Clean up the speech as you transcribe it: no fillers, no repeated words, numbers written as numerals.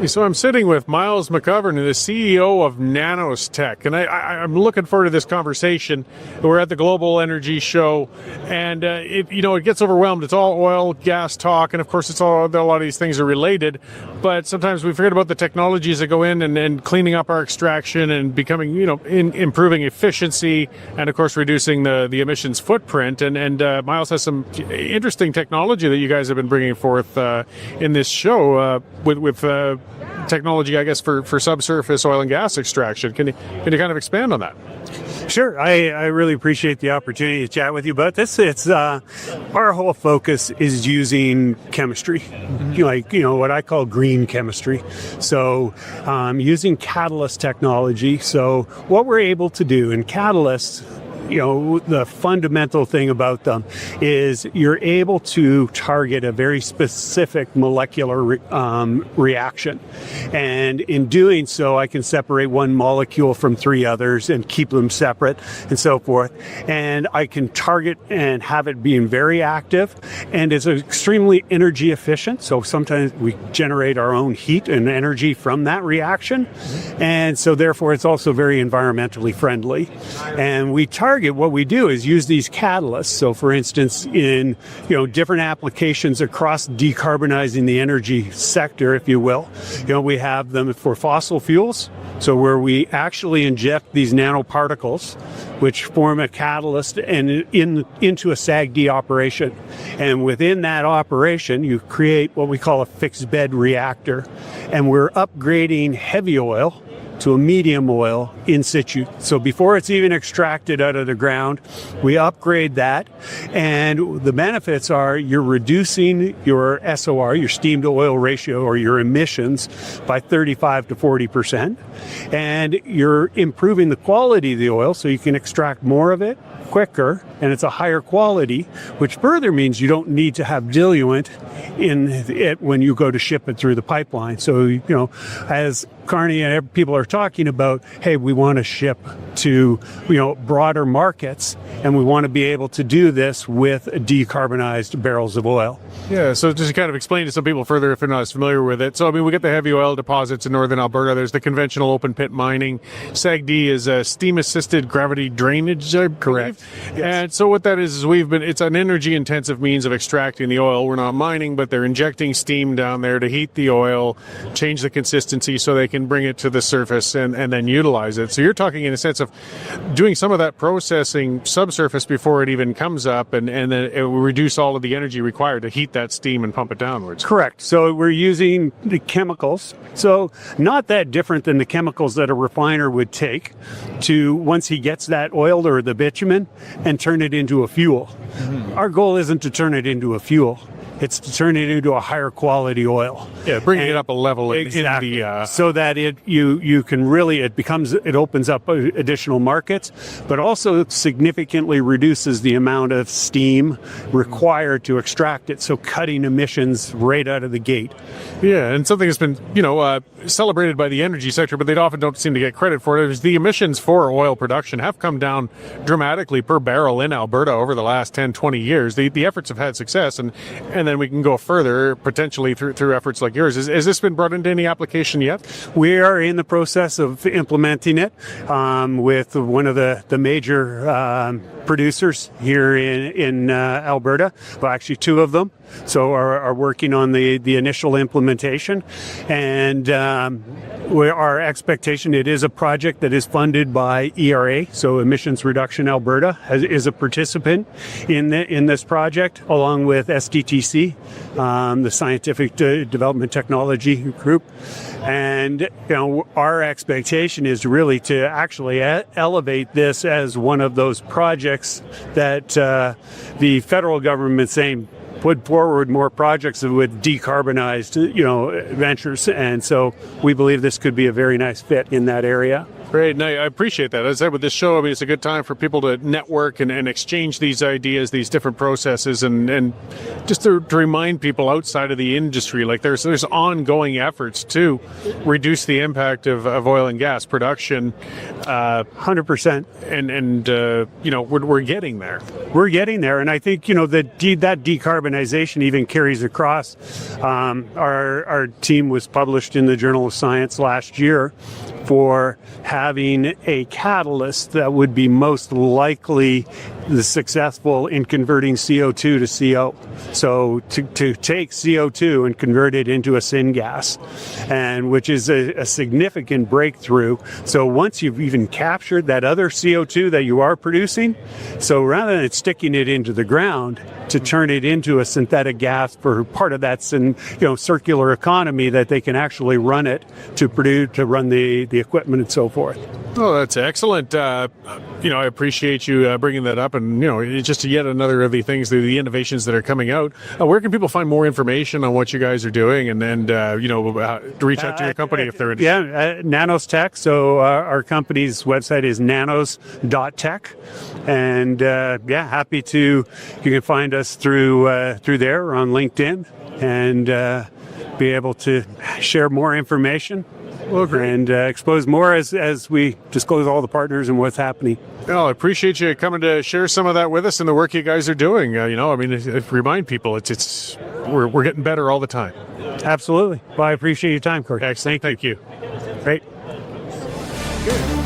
So I'm sitting with Myles McGovern, the CEO of NanosTech, and I'm looking forward to this conversation. We're at the Global Energy Show, and it gets overwhelmed. It's all oil, gas talk, and of course, a lot of these things are related. But sometimes we forget about the technologies that go in and cleaning up our extraction and becoming, improving efficiency, and of course, reducing the emissions footprint. And Myles has some interesting technology that you guys have been bringing forth in this show with technology, I guess, for subsurface oil and gas extraction. Can you kind of expand on that? Sure. I really appreciate the opportunity to chat with you about this. It's our whole focus is using chemistry, what I call green chemistry. So using catalyst technology. So what we're able to do in catalysts, the fundamental thing about them is you're able to target a very specific molecular reaction. And in doing so, I can separate one molecule from three others and keep them separate and so forth. And I can target and have it being very active. And it's extremely energy efficient. So sometimes we generate our own heat and energy from that reaction. And so therefore, it's also very environmentally friendly. And we target what we do is use these catalysts. So for instance, in different applications across decarbonizing the energy sector, if you will, we have them for fossil fuels. So where we actually inject these nanoparticles, which form a catalyst and into a SAGD operation. And within that operation, you create what we call a fixed bed reactor. And we're upgrading heavy oil to a medium oil in situ. So before it's even extracted out of the ground, we upgrade that. And the benefits are you're reducing your SOR, your steam to oil ratio, or your emissions by 35 to 40%. And you're improving the quality of the oil so you can extract more of it quicker, and it's a higher quality, which further means you don't need to have diluent in it when you go to ship it through the pipeline. So, as Carney and people are talking about, hey, we want to ship to, broader markets, and we want to be able to do this with decarbonized barrels of oil. Yeah, so just to kind of explain to some people further if they're not as familiar with it. So, we get the heavy oil deposits in northern Alberta. There's the conventional open pit mining. SAGD is a steam-assisted gravity drainage, correct? Yes. And so what that is it's an energy-intensive means of extracting the oil. We're not mining, but they're injecting steam down there to heat the oil, change the consistency so they can bring it to the surface and then utilize it. So you're talking in a sense of doing some of that processing subsurface before it even comes up, and then it will reduce all of the energy required to heat that steam and pump it downwards. Correct. So we're using the chemicals. So not that different than the chemicals that a refiner would take to, once he gets that oil or the bitumen, and turn it into a fuel. Mm-hmm. Our goal isn't to turn it into a fuel. It's to turn it into a higher quality oil. Yeah, bringing it up a level. Exactly. So that you can really, it opens up additional markets, but also significantly reduces the amount of steam required to extract it. So cutting emissions right out of the gate. Yeah, and something that's been, celebrated by the energy sector, but they often don't seem to get credit for it, is the emissions for oil production have come down dramatically per barrel in Alberta over the last 10, 20 years. The efforts have had success, and then we can go further potentially through efforts like yours. Has this been brought into any application yet? We are in the process of implementing it with one of the major producers here in Alberta. Well, actually two of them. So are working on the initial implementation, and our expectation, it is a project that is funded by ERA, so Emissions Reduction Alberta is a participant in this project, along with SDTC, the Scientific Development Technology Group. And our expectation is really to actually elevate this as one of those projects that the federal government's saying put forward more projects with decarbonized, ventures. And so we believe this could be a very nice fit in that area. Great, and I appreciate that. As I said, with this show, I mean, it's a good time for people to network and exchange these ideas, these different processes, and just to remind people outside of the industry, like there's ongoing efforts to reduce the impact of oil and gas production. 100%. And we're getting there. We're getting there, and I think that decarbonization even carries across. Our team was published in the Journal of Science last year for having a catalyst that would be most likely successful in converting CO2 to CO. So to take CO2 and convert it into a syngas, and which is a significant breakthrough. So once you've even captured that other CO2 that you are producing, so rather than sticking it into the ground, to turn it into a synthetic gas for part of that circular economy that they can actually run it to run the equipment and so forth. Oh, that's excellent. I appreciate you bringing that up, and it's just yet another of the things, the innovations that are coming out. Where can people find more information on what you guys are doing, and then to reach out to your company if they're interested? Yeah, NanosTech. So our company's website is nanos.tech, and happy to. You can find us through there or on LinkedIn, and be able to share more information. Well, and expose more as we disclose all the partners and what's happening. Well, I appreciate you coming to share some of that with us and the work you guys are doing. Remind people we're getting better all the time. Absolutely. Well, I appreciate your time, Cory. Excellent. Thank you. Great. Good.